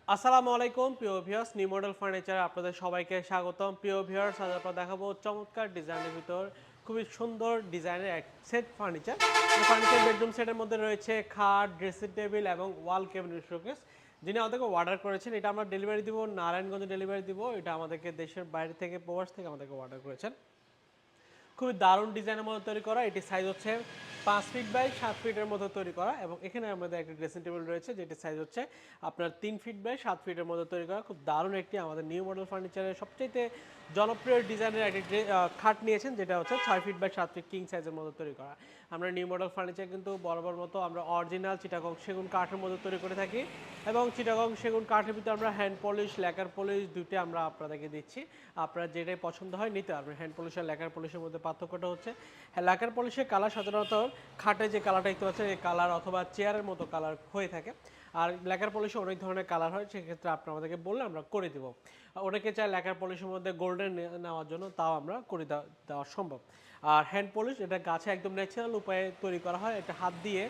আসসালামু আলাইকুম প্রিয় ভিউয়ার্স, নিউ মডেল ফার্নিচারে আপনাদের সবাইকে স্বাগতম। প্রিয় ভিউয়ার্স, আজ আপনাদের দেখাবো চমৎকার ডিজাইনের ভিতর খুবই সুন্দর ডিজাইনের এক সেট ফার্নিচার। এই ফার্নিচার বেডরুম সেটের মধ্যে রয়েছে খাট, ড্রেসিং টেবিল এবং ওয়াল ক্যাবিনেট শোকেস। যিনি আমাদেরকে অর্ডার করেছেন, এটা আমরা ডেলিভারি দিব, নারায়ণগঞ্জে ডেলিভারি দিব। এটা আমাদেরকে দেশের বাইরে থেকে, প্রবাস থেকে আমাদেরকে অর্ডার করেছেন। খুবই দারুণ ডিজাইনের মধ্যে তৈরি করা। এটি সাইজ হচ্ছে 5 ফিট বাই 7 ফিটের মধ্যে তৈরি করা, এবং এখানে আমাদের একটা ড্রেসিং টেবিল রয়েছে যেটি সাইজ হচ্ছে আপনার 3 ফিট বাই 7 ফিটের মধ্যে তৈরি করা। খুব দারুণ একটি আমাদের নিউ মডেল ফার্নিচারের সবচাইতে জনপ্রিয় ডিজাইনের একটি খাট নিয়েছেন, যেটা হচ্ছে 6 ফিট বাই 7 ফিট কিং সাইজের মধ্যে তৈরি করা। আমরা নিউ মডেল ফার্নিচার কিন্তু বরাবর মতো আমরা অরিজিনাল চিটাগং সেগুন কাঠের মধ্যে তৈরি করে থাকি, এবং চিটাগং সেগুন কাঠের ভিতরে আমরা হ্যান্ড পলিশ, ল্যাকার পলিশ দুইটা আমরা আপনাদেরকে দিচ্ছি। আপনারা যেটাই পছন্দ হয় নিতে পারবেন। হ্যান্ড পলিশ আর ল্যাকার পলিশের মধ্যে পার্থক্যটা হচ্ছে, হ্যাঁ, ল্যাকার পলিশের কালার সাধারণত খাটে যে কালারটা দেখতে পাচ্ছেন এই কালার অথবা চেয়ারের মতো কালার হয়ে থাকে, আর ল্যাকার পলিশে অনেক ধরনের কালার হয়। সেক্ষেত্রে আপনি আমাদেরকে বললে আমরা করে দেবো। অনেকে চায় ল্যাকার পলিশের মধ্যে গোল্ডেন নেওয়ার জন্য, তাও আমরা করে দেওয়া সম্ভব। আর হ্যান্ড পলিশ এটা গাছে একদম ন্যাচারাল উপায়ে তৈরি করা হয়, এটা হাত দিয়ে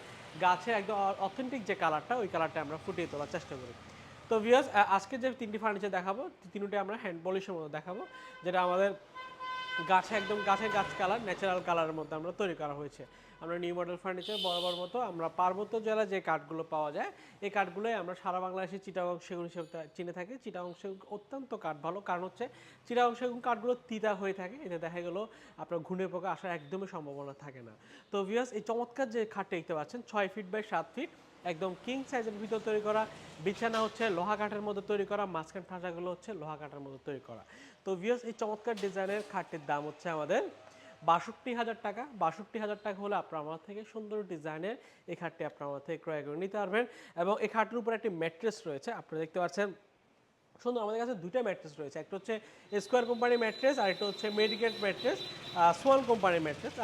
গাছে একদম অথেন্টিক যে কালারটা, ওই কালারটা আমরা ফুটিয়ে তোলার চেষ্টা করি। তো ভিউয়ার্স, আজকে যে তিনটি ফার্নিচার দেখাবো, তিনটি আমরা হ্যান্ড পলিশের মধ্যে দেখাবো, যেটা আমাদের গাছে একদম গাছ কালার, ন্যাচারাল কালারের মধ্যে আমরা তৈরি করা হয়েছে। আমরা নিউ মডেল ফার্নিচার বরাবর মতো আমরা পার্বত্য জেলা যে কাঠগুলো পাওয়া যায়, এই কাঠগুলোই আমরা সারা বাংলাদেশে চিটাগং সেগুন হিসেবে চিনে থাকি। চিটাগং সেগুন অত্যন্ত কাঠ ভালো, কারণ হচ্ছে চিটাগং সেগুন কাঠগুলো তিতা হয়ে থাকে, এতে দেখা গেলো আপনার ঘুনে পোকা আসার একদমই সম্ভাবনা থাকে না। তো ভিউয়ার্স, এই চমৎকার যে খাটটা দেখতে পাচ্ছেন 6 ফিট বাই 7 ফিট একদম কিং সাইজের ভিতর তৈরি করা। বিছানা হচ্ছে লোহা কাঠের মধ্যে তৈরি করা, মাঝখান ঠাঁচাগুলো হচ্ছে লোহা কাঠের মধ্যে তৈরি করা। তো ভিউয়ার্স, এই চমৎকার ডিজাইনের খাটটির দাম হচ্ছে আমাদের ৬২,০০০ টাকা। ৬২,০০০ টাকা হলে আপনার আমার থেকে সুন্দর ডিজাইনের এই খাটটি আপনার আমার থেকে ক্রয় করে নিতে পারবেন। এবং এই খাটের উপর একটি ম্যাট্রেস রয়েছে, আপনারা দেখতে পাচ্ছেন সুন্দর। আমাদের কাছে দুইটা ম্যাট্রেস রয়েছে, একটা হচ্ছে স্কোয়ার কোম্পানির ম্যাট্রেস আর একটা হচ্ছে মেডিকেট ম্যাট্রেস, সোয়ান কোম্পানির ম্যাট্রেস।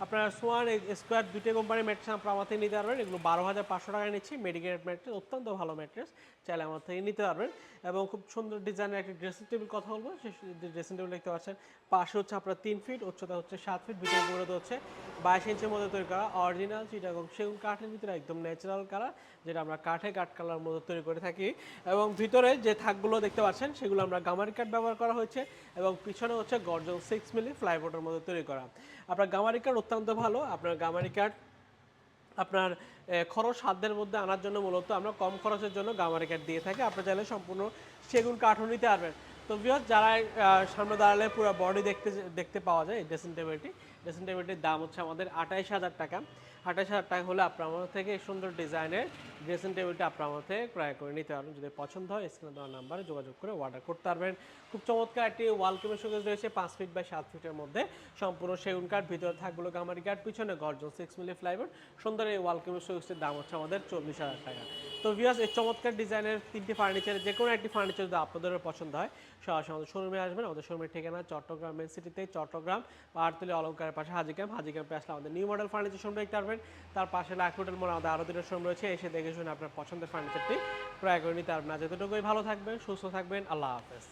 আপনার সোয়ান স্কোয়ার দুইটা কোম্পানির ম্যাট্রেস আপনার আমার থেকে নিতে পারবেন। এগুলো ১২,৫০০ টাকায় নিচ্ছি। মেডিকেট ম্যাট্রেস অত্যন্ত ভালো ম্যাট্রেস, চাইলে আমার থেকে নিতে পারবেন। এবং খুব সুন্দর ডিজাইনের একটি ড্রেসিং টেবিল কথা বলবো, সেই ড্রেসিং টেবিল দেখতে পাচ্ছেন পাশে হচ্ছে আপনার 3 ফিট, উচ্চতা হচ্ছে 7 ফিট, ভিতরে দূরত্ব হচ্ছে 22 ইঞ্চের মধ্যে তৈরি করা অরিজিনাল চিটাগং সেগুন কাঠের ভিতরে একদম ন্যাচারাল কালার, যেটা আমরা কাঠ কালার মধ্যে তৈরি করে থাকি। এবং ভিতরে যে থাকগুলো দেখতে পাচ্ছেন সেগুলো আমরা গামারি কাঠ ব্যবহার করা হয়েছে, এবং পিছনে হচ্ছে গর্জন 6 মিলি ফ্লাইবোর্ডের মধ্যে তৈরি করা। আপনার গামারি কাঠ অত্যন্ত ভালো। আপনার গামারি কাঠ আপনার খরচ সাধ্যের মধ্যে আনার জন্য মূলত আমরা কম খরচের জন্য গামারি কাঠ দিয়ে থাকি। আপনি চাইলে সম্পূর্ণ সেগুন কাঠও নিতে পারবেন। তো ভিউয়ার্স, যারা সামনে দাঁড়ালে পুরো বডি দেখতে পাওয়া যায় এই ড্রেসিং টেবিলটির দাম হচ্ছে আমাদের ২৮,০০০ টাকা। ২৮,০০০ টাকা হলে আপনার আমাদের থেকে এই সুন্দর ডিজাইনের ড্রেসিং টেবিলটা আপনার আমাদের থেকে ক্রয় করে নিতে পারবেন। যদি পছন্দ হয় স্ক্রিনে দেওয়া নাম্বারে যোগাযোগ করে অর্ডার করতে পারবেন। খুব চমৎকার একটি ওয়াল কেবিনেট শোকেস রয়েছে 5 ফিট বাই 7 ফিটের মধ্যে, সম্পূর্ণ সেগুন কাঠ, ভিতরে থাকগুলো গামারি কাঠ, পিছনে গর্জন 6 মিলি ফ্লাইবোর্ড। সুন্দর এই ওয়াল কেবিনেট শোকেসটির দাম হচ্ছে আমাদের ৪০,০০০ টাকা। তো ভিউয়ার্স, এই চমৎকার ডিজাইনের তিনটি ফার্নিচার যে কোনো একটি ফার্নিচার যদি আপনাদেরও পছন্দ হয়, সরাসরি আমাদের শোরুমে আসবেন। আমাদের শোরুমের ঠিকানা চট্টগ্রাম মেন সিটিতে, চট্টগ্রাম পাহাড়তলী অলঙ্কারের পাশে হাজি ক্যাম্পে আসলে আমাদের নিউ মডেল ফার্নিচার শোরুম দেখতে পারবেন। তার পাশে লাখ হোটেল মোড় আমাদের আরও দুটো শোরুম রয়েছে, এসে দেখে শুনে আপনার পছন্দের ফার্নিচারটি ক্রয় করে নিতে পারবেন। আজ এতটুকুই, ভালো থাকবেন, সুস্থ থাকবেন, আল্লাহ হাফেজ।